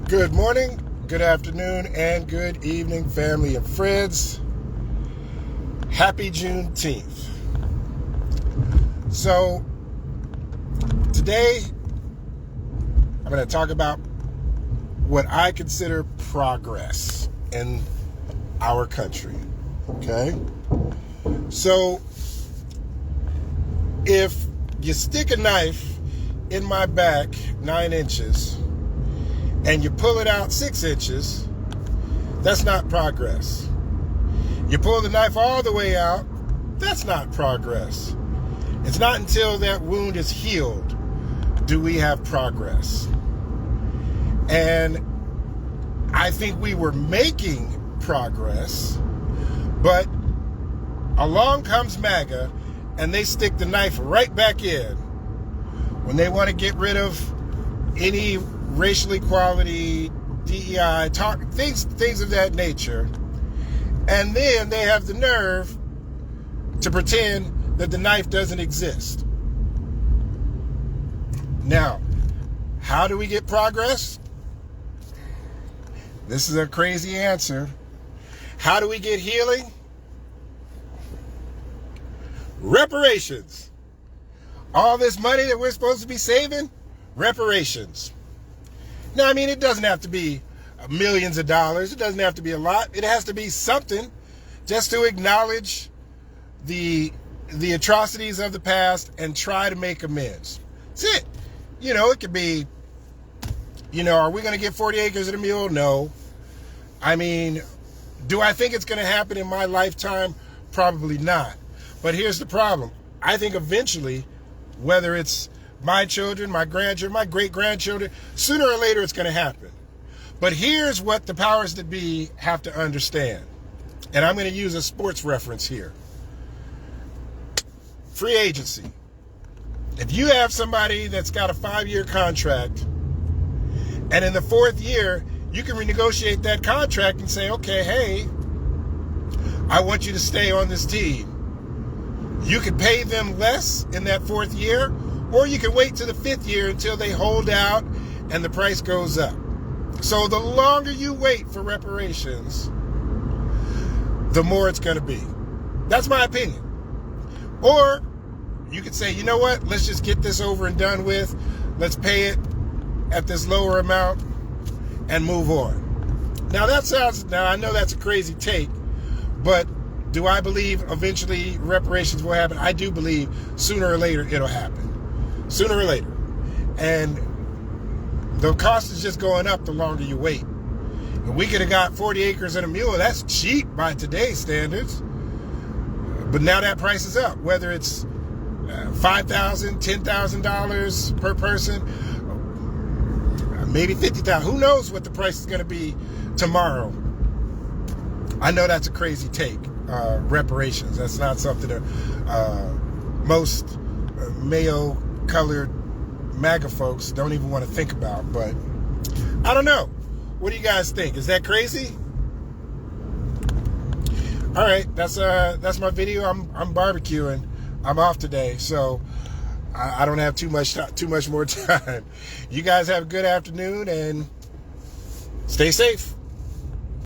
Good morning, good afternoon, and good evening, family and friends. Happy Juneteenth. So, today, I'm going to talk about what I consider progress in our country. Okay? So, if you stick a knife in my back 9 inches, and you pull it out 6 inches, that's not progress. You pull the knife all the way out, that's not progress. It's not until that wound is healed do we have progress. And I think we were making progress, but along comes MAGA, and they stick the knife right back in when they want to get rid of any racial equality, DEI, things of that nature. And then they have the nerve to pretend that the knife doesn't exist. Now, how do we get progress? This is a crazy answer. How do we get healing? Reparations. All this money that we're supposed to be saving, reparations. Now, I mean, it doesn't have to be millions of dollars. It doesn't have to be a lot. It has to be something just to acknowledge the atrocities of the past and try to make amends. That's it. It could be, are we going to get 40 acres and a mule? No. I mean, do I think it's going to happen in my lifetime? Probably not. But here's the problem. I think eventually, whether it's my children, my grandchildren, my great-grandchildren, sooner or later it's going to happen. But here's what the powers that be have to understand. And I'm going to use a sports reference here. Free agency. If you have somebody that's got a 5-year contract, and in the 4th year, you can renegotiate that contract and say, okay, hey, I want you to stay on this team. You could pay them less in that 4th year, or you can wait to the 5th year until they hold out and the price goes up. So the longer you wait for reparations, the more it's going to be. That's my opinion. Or you could say, you know what? Let's just get this over and done with. Let's pay it at this lower amount and move on. Now I know that's a crazy take, but do I believe eventually reparations will happen? I do believe sooner or later it'll happen. Sooner or later. And the cost is just going up the longer you wait. And we could have got 40 acres and a mule. That's cheap by today's standards. But now that price is up. Whether it's $5,000, $10,000 per person, maybe $50,000. Who knows what the price is going to be tomorrow? I know that's a crazy take. Reparations. That's not something that most Mayo-colored MAGA folks don't even want to think about. But I don't know. What do you guys think? Is that crazy? All right, that's my video. I'm barbecuing. I'm off today, so I don't have too much more time. You guys have a good afternoon and stay safe.